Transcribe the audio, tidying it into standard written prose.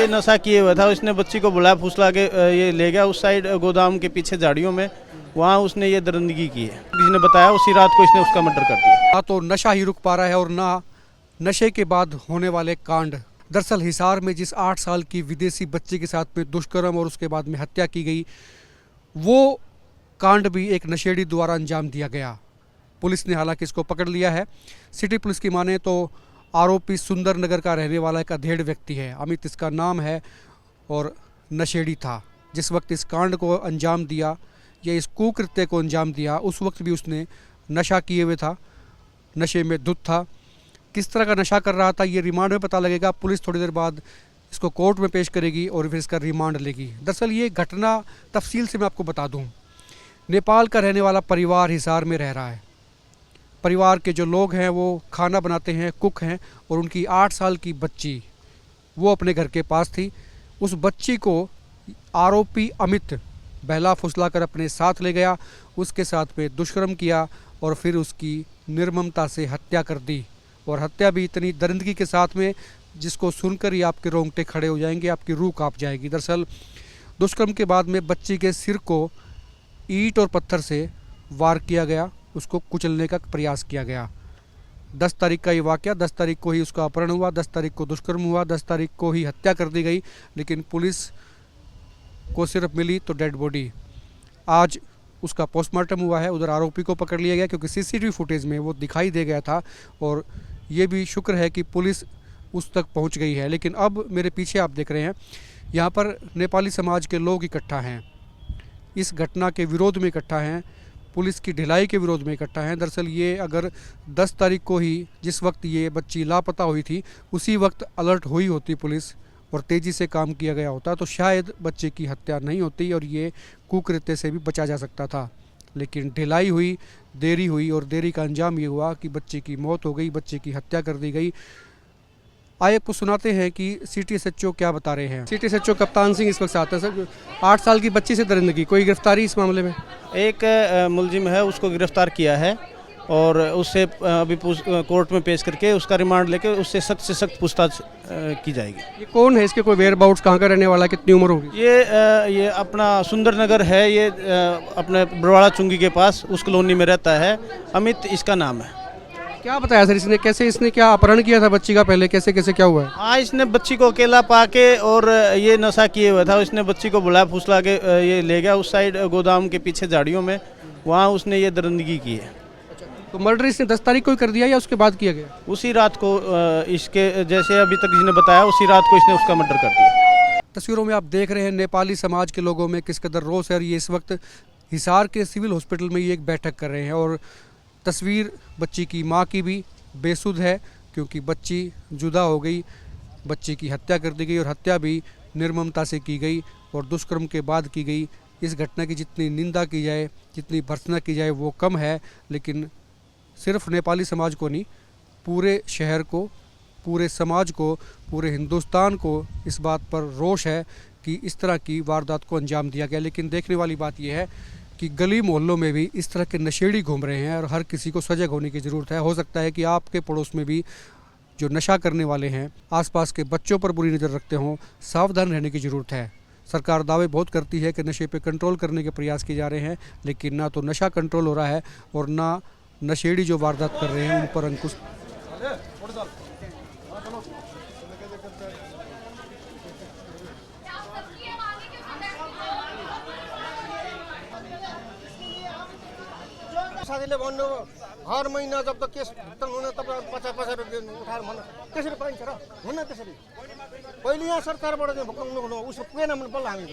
ये नशा किए हुआ था। उसने बच्ची को बुलाया, फुसला के ये ले गया उस साइड गोदाम के पीछे झाड़ियों में, वहाँ उसने ये दरिंदगी की है। किसी ने बताया उसी रात को इसने उसका मर्डर कर दिया। ना तो नशा ही रुक पा रहा है और ना नशे के बाद होने वाले कांड। दरअसल हिसार में जिस 8 साल की विदेशी बच्ची के साथ में दुष्कर्म और उसके बाद में हत्या की गई, वो कांड भी एक नशेड़ी द्वारा अंजाम दिया गया। पुलिस ने हालांकि इसको पकड़ लिया है। सिटी पुलिस की माने तो आरोपी सुंदर नगर का रहने वाला एक अधेड़ व्यक्ति है, अमित इसका नाम है, और नशेड़ी था। जिस वक्त इस कांड को अंजाम दिया या इस कुकृत्य को अंजाम दिया, उस वक्त भी उसने नशा किए हुए था, नशे में धुत था। किस तरह का नशा कर रहा था ये रिमांड में पता लगेगा। पुलिस थोड़ी देर बाद इसको कोर्ट में पेश करेगी और फिर इसका रिमांड लेगी। दरअसल ये घटना तफसील से मैं आपको बता दूं। नेपाल का रहने वाला परिवार हिसार में रह रहा है। परिवार के जो लोग हैं वो खाना बनाते हैं, कुक हैं, और उनकी 8 साल की बच्ची वो अपने घर के पास थी। उस बच्ची को आरोपी अमित बहला फुसला कर अपने साथ ले गया, उसके साथ में दुष्कर्म किया और फिर उसकी निर्ममता से हत्या कर दी। और हत्या भी इतनी दरिंदगी के साथ में जिसको सुनकर ही आपके रोंगटे खड़े हो जाएंगे, आपकी रूह कांप जाएगी। दरअसल दुष्कर्म के बाद में बच्ची के सिर को ईंट और पत्थर से वार किया गया, उसको कुचलने का प्रयास किया गया। 10 तारीख का ये वाक़या, 10 तारीख को ही उसका अपहरण हुआ, 10 तारीख को दुष्कर्म हुआ, 10 तारीख को ही हत्या कर दी गई। लेकिन पुलिस को सिर्फ मिली तो डेड बॉडी। आज उसका पोस्टमार्टम हुआ है, उधर आरोपी को पकड़ लिया गया क्योंकि सीसीटीवी फुटेज में वो दिखाई दे गया था। और ये भी शुक्र है कि पुलिस उस तक पहुंच गई है। लेकिन अब मेरे पीछे आप देख रहे हैं, यहाँ पर नेपाली समाज के लोग इकट्ठा हैं, इस घटना के विरोध में इकट्ठा हैं, पुलिस की ढिलाई के विरोध में इकट्ठा हैं। दरअसल ये अगर 10 तारीख को ही, जिस वक्त ये बच्ची लापता हुई थी, उसी वक्त अलर्ट हुई होती पुलिस और तेज़ी से काम किया गया होता तो शायद बच्चे की हत्या नहीं होती और ये कुकृत्य से भी बचा जा सकता था। लेकिन ढिलाई हुई, देरी हुई और देरी का अंजाम ये हुआ कि बच्चे की मौत हो गई, बच्चे की हत्या कर दी गई। आइए आपको सुनाते हैं कि सिटी एसएचओ क्या बता रहे हैं। सिटी एसएचओ कप्तान सिंह इस वक्त आते हैं। सर, 8 साल की बच्ची से दरिंदगी, कोई गिरफ्तारी इस मामले में? एक मुलजिम है, उसको गिरफ्तार किया है और उससे अभी कोर्ट में पेश करके उसका रिमांड लेके उससे सख्त से सख्त पूछताछ की जाएगी। ये कौन है, इसके कोई वेयर अबाउट्स, कहाँ का रहने वाला, कितनी उम्र होगी? ये अपना सुंदर नगर है, ये अपने बरवाड़ा चुंगी के पास उस कॉलोनी में रहता है। अमित इसका नाम है। क्या बताया सर इसने, कैसे इसने क्या अपहरण किया था बच्ची का, पहले कैसे कैसे क्या हुआ है? हाँ, इसने बच्ची को अकेला पाके और ये नशा किए हुआ था। उसने बच्ची को बुलाया, फुसला के ये ले गया उस साइड गोदाम के पीछे झाड़ियों में, वहाँ उसने ये दरिंदगी की है। तो मर्डर इसने 10 तारीख को ही कर दिया या उसके बाद किया गया? उसी रात को इसके जैसे अभी तक जिसने बताया, उसी रात को इसने उसका मर्डर कर दिया। तस्वीरों में आप देख रहे हैं नेपाली समाज के लोगों में किस कदर रोष है। और ये इस वक्त हिसार के सिविल हॉस्पिटल में ये एक बैठक कर रहे हैं। और तस्वीर बच्ची की माँ की भी बेसुध है क्योंकि बच्ची जुदा हो गई, बच्ची की हत्या कर दी गई और हत्या भी निर्ममता से की गई और दुष्कर्म के बाद की गई। इस घटना की जितनी निंदा की जाए, जितनी भर्त्सना की जाए वो कम है। लेकिन सिर्फ नेपाली समाज को नहीं, पूरे शहर को, पूरे समाज को, पूरे हिंदुस्तान को इस बात पर रोष है कि इस तरह की वारदात को अंजाम दिया गया। लेकिन देखने वाली बात यह है कि गली मोहल्लों में भी इस तरह के नशेड़ी घूम रहे हैं और हर किसी को सजग होने की ज़रूरत है। हो सकता है कि आपके पड़ोस में भी जो नशा करने वाले हैं, आसपास के बच्चों पर बुरी नज़र रखते हों, सावधान रहने की ज़रूरत है। सरकार दावे बहुत करती है कि नशे पे कंट्रोल करने के प्रयास किए जा रहे हैं, लेकिन ना तो नशा कंट्रोल हो रहा है और ना नशेड़ी जो वारदात कर रहे हैं उन पर अंकुश। साथीले भन्नु हर महिना जब तक केस भुक्तान हुन तपाईँ 50-50 रुपियाँ उठाएर भन्नु त्यसरी पाइन्छ र? हुन्न त्यसरी। पहिले यहाँ सरकारबाट चाहिँ भुक्तान हुनु उसो पुगेन भने बल्ल हामी